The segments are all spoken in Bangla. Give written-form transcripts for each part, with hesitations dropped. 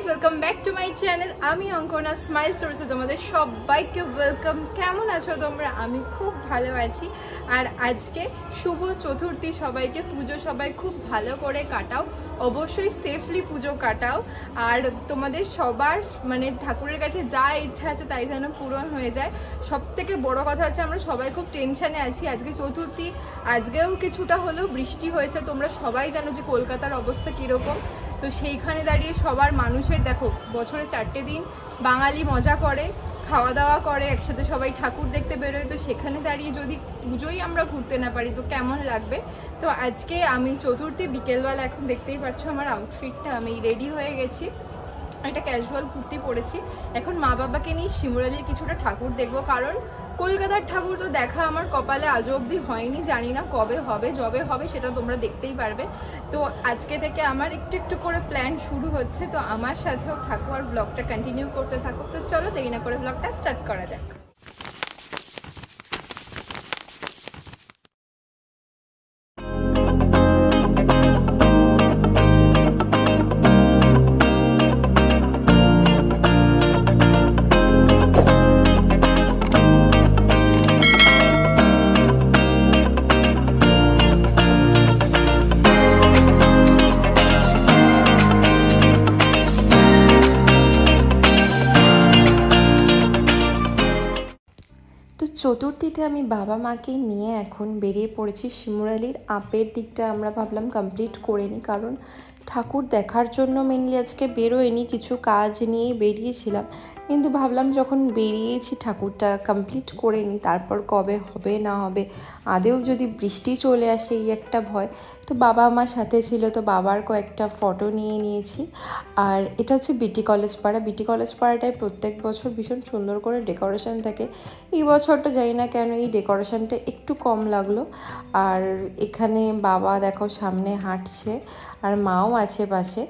Welcome back to my channel. আমি অঙ্কনা স্মাইল স্টোরিজে তোমাদের সবাইকে ওয়েলকাম। কেমন আছো তোমরা? আমি খুব ভালো আছি। আর আজকে শুভ চতুর্থী, সবাইকে পুজো সবাই খুব ভালো করে কাটাও, অবশ্যই সেফলি পুজো কাটাও। আর তোমাদের সবার মানে ঠাকুরের কাছে যা ইচ্ছা আছে তাই যেন পূরণ হয়ে যায়। সব থেকে বড় কথা হচ্ছে আমরা সবাই খুব টেনশানে আছি। আজকে চতুর্থী, আজকেও কিছুটা হলেও বৃষ্টি হয়েছে। তোমরা সবাই জানো যে কলকাতার অবস্থা কীরকম। তো সেইখানে দাঁড়িয়ে সবার মানুষের দেখো, বছরে 4টে দিন বাঙালি মজা করে, খাওয়া দাওয়া করে, একসাথে সবাই ঠাকুর দেখতে বেরোয়। তো সেখানে দাঁড়িয়ে যদি পুজোই আমরা ঘুরতে না পারি তো কেমন লাগবে। তো আজকে আমি চতুর্থী বিকেলবেলা, এখন দেখতেই পাচ্ছ আমার আউটফিটটা, আমি রেডি হয়ে গেছি। একটা ক্যাজুয়াল কুর্তি পরেছি। এখন মা বাবাকে নিয়ে শিমুরালির কিছুটা ঠাকুর দেখবো, কারণ কলকাতার ঠাকুর তো দেখা আমার কপালে আজও অবধি হয়নি। জানি না কবে হবে, যবে হবে সেটা তোমরা দেখতেই পারবে। তো আজকে থেকে আমার একটু একটু করে প্ল্যান শুরু হচ্ছে। তো আমার সাথেও থাকো আর ব্লগটা কন্টিনিউ করতে থাকো। তো চলো দেরি না করে ব্লগটা স্টার্ট করা যাক। চতুর্থীতে আমি বাবা মাকে নিয়ে এখন বেরিয়ে পড়েছি শিমুরালির আপের দিকটা। আমরা ভাবলাম কমপ্লিট করে নিই, কারণ ঠাকুর দেখার জন্য মেনলি আজকে বেরোয়নি, কিছু কাজ নিয়ে বেরিয়েছিলাম। কিন্তু ভাবলাম যখন বেরিয়েছি ঠাকুরটা কমপ্লিট করে নিই, তারপর কবে হবে না হবে, আদেও যদি বৃষ্টি চলে আসে এই একটা ভয়। তো বাবা আমার সাথে ছিল, তো বাবার কয়েকটা ফটো নিয়ে নিয়েছি। আর এটা হচ্ছে বিটি কলেজ পাড়া। বিটি কলেজ পাড়াটায় প্রত্যেক বছর ভীষণ সুন্দর করে ডেকোরেশন থাকে। এই বছরটা জানি না কেন এই ডেকোরেশনটা একটু কম লাগলো। আর এখানে বাবা দেখো সামনে হাঁটছে, আর মাও আছে পাশে।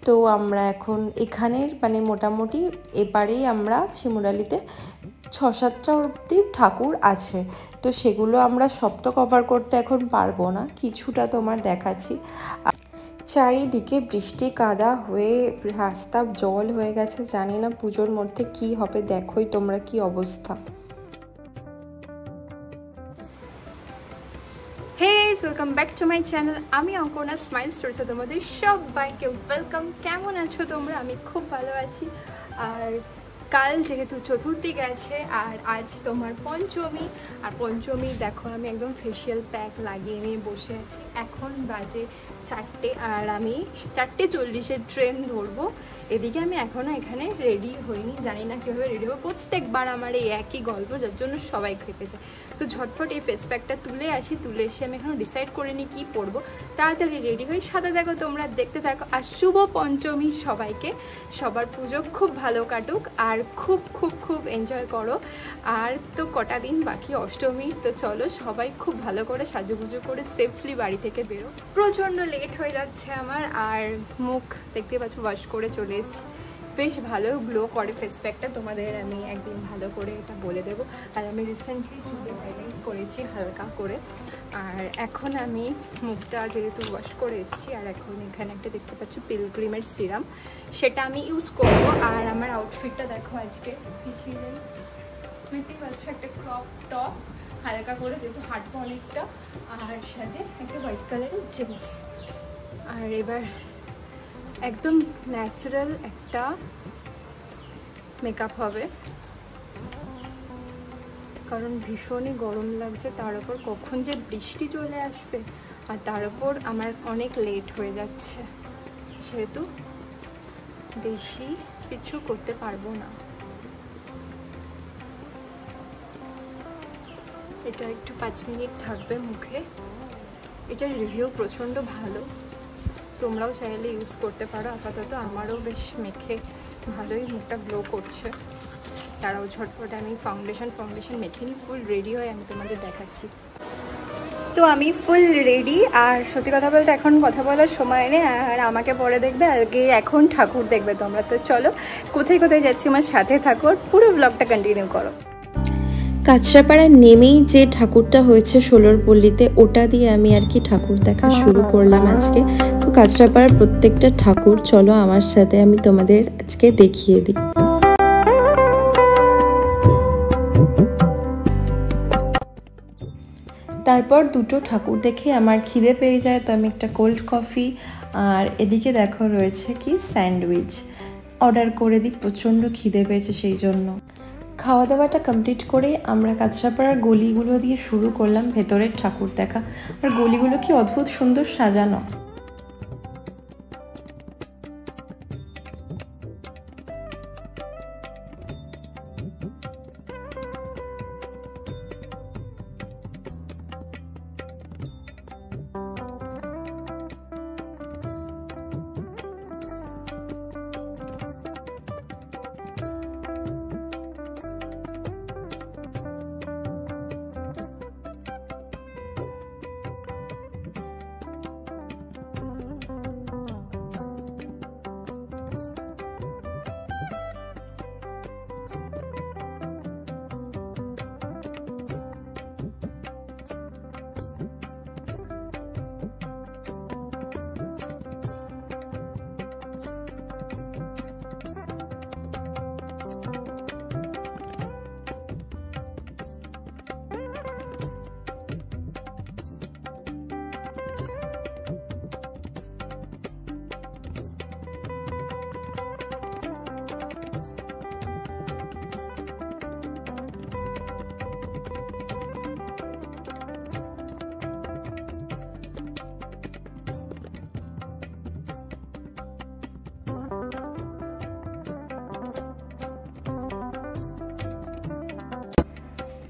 তো আমরা এখন এখানের মানে মোটামুটি এপারেই আমরা শিমুরালিতে 6-7টা অবধি ঠাকুর আছে। তো সেগুলো আমরা সব তো কভার করতে এখন পারবো না, কিছুটা তোমার দেখাচ্ছি। চারিদিকে বৃষ্টি কাদা হয়ে রাস্তা জল হয়ে গেছে। জানি না পুজোর মধ্যে কি হবে, দেখোই তোমরা কি অবস্থা। Welcome back to my channel. আমি অঙ্কনা স্মাইল স্টোরিজে তোমাদের সবাইকে ওয়েলকাম। কেমন আছো তোমরা? আমি খুব ভালো আছি। আর কাল যেহেতু চতুর্থী গেছে আর আজ তোমার পঞ্চমী। আর পঞ্চমী দেখো আমি একদম ফেশিয়াল প্যাক লাগিয়ে নিয়ে বসে আছি। এখন বাজে 4টে আর আমি 4:40-এর ট্রেন ধরবো। এদিকে আমি এখনও এখানে রেডি হইনি, জানি না কীভাবে রেডি হবো। প্রত্যেকবার আমার এই একই গল্প, যার জন্য সবাই খেপে যায়। তো ঝটফট এই ফেস প্যাকটা তুলে আসি, তুলে এসে আমি এখনও ডিসাইড করিনি কী পরবো। তাড়াতাড়ি রেডি হই, সাথে দেখো তোমরা দেখতে থাকো। আর শুভ পঞ্চমী সবাইকে, সবার পুজো খুব ভালো কাটুক আর খুব খুব খুব এনজয় করো। আর তো কটা দিন বাকি অষ্টমী, তো চলো সবাই খুব ভালো করে সাজুগুজু করে সেফলি বাড়ি থেকে বেরো। প্রচণ্ড লেট হয়ে যাচ্ছে আমার। আর মুখ দেখতে পাচ্ছ ওয়াশ করে চলে এসেছি। বেশ ভালো গ্লো করে ফেস প্যাকটা, তোমাদের আমি একদিন ভালো করে এটা বলে দেবো। আর আমি রিসেন্টলি চুলে হাইলাইট করেছি হালকা করে। আর এখন আমি মুখটা যেহেতু ওয়াশ করে এসেছি, আর এখন এখানে একটা দেখতে পাচ্ছি পিলগ্রিমের সিরাম, সেটা আমি ইউজ করবো। আর আমার আউটফিটটা দেখো আজকে পিছিয়ে যাই, দেখতেই পাচ্ছ একটা ক্রপ টপ হালকা করে, যেহেতু হাঁটবো অনেকটা, আর সাথে একটা হোয়াইট কালারের জিন্স। আর এবার একদম ন্যাচারাল একটা মেকআপ হবে, কারণ ভীষণই গরম লাগছে। তার উপর কখন যে বৃষ্টি চলে আসবে, আর তার উপর আমার অনেক লেট হয়ে যাচ্ছে, সেহেতু বেশি কিছু করতে পারবো না। এটা একটু 5 মিনিট থাকবে মুখে। এটার রিভিউ প্রচণ্ড ভালো, তোমরাও চাইলে ইউজ করতে পারো। আপাতত আমারও বেশ মেখে ভালোই মুখটা গ্লো করছে। তারাও ঝটপট আমি ফাউন্ডেশন মেখে নিই, ফুল রেডি হয়ে আমি তোমাদের দেখাচ্ছি। তো আমি ফুল রেডি। আর সত্যি কথা বলতে এখন কথা বলার সময় নেই, আর আমাকে পরে দেখবে, আগে এখন ঠাকুর দেখবে তোমরা। তো চলো কোথায় কোথায় যাচ্ছি আমার সাথে থাকো, পুরো ব্লগটা কন্টিনিউ করো। কাঁচরাপাড়া নেমেই যে ঠাকুরটা হয়েছে ষোলোর পল্লীতে, ওটা দিয়ে আমি আর কি ঠাকুর দেখা শুরু করলাম আজকে। খুব কাঁচরাপাড়ার প্রত্যেকটা ঠাকুর চলো আমার সাথে, আমি তোমাদের আজকে দেখিয়ে দিই। তারপর দুটো ঠাকুর দেখে আমার খিদে পেয়ে যায়, তো আমি একটা কোল্ড কফি আর এদিকে দেখো রয়েছে কি স্যান্ডউইচ অর্ডার করে দিই, প্রচণ্ড খিদে পেয়েছে সেই জন্য। খাওয়া দাওয়াটা কমপ্লিট করে আমরা কাঁচরাপাড়ার গলিগুলো দিয়ে শুরু করলাম ভেতরের ঠাকুর দেখা। আর গলিগুলো কি অদ্ভুত সুন্দর সাজানো।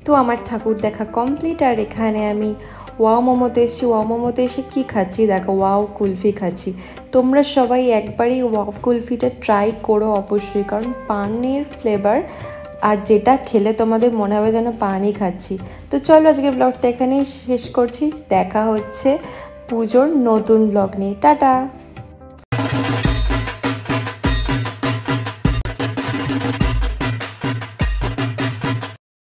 তো আমার ঠাকুর দেখা কমপ্লিট। আর এখানে আমি ওয়াও মোমোতে এসেছি। ওয়াও মোমোতে এসে কী খাচ্ছি দেখো, ওয়াও কুলফি খাচ্ছি। তোমরা সবাই একবারই ওয়াও কুলফিটা ট্রাই করো অবশ্যই, কারণ পানের ফ্লেভার, আর যেটা খেলে তোমাদের মনে হবে যেন পানই খাচ্ছি। তো চলো আজকে ব্লগটা এখানেই শেষ করছি, দেখা হচ্ছে পুজোর নতুন ব্লগ নিয়ে। টাটা।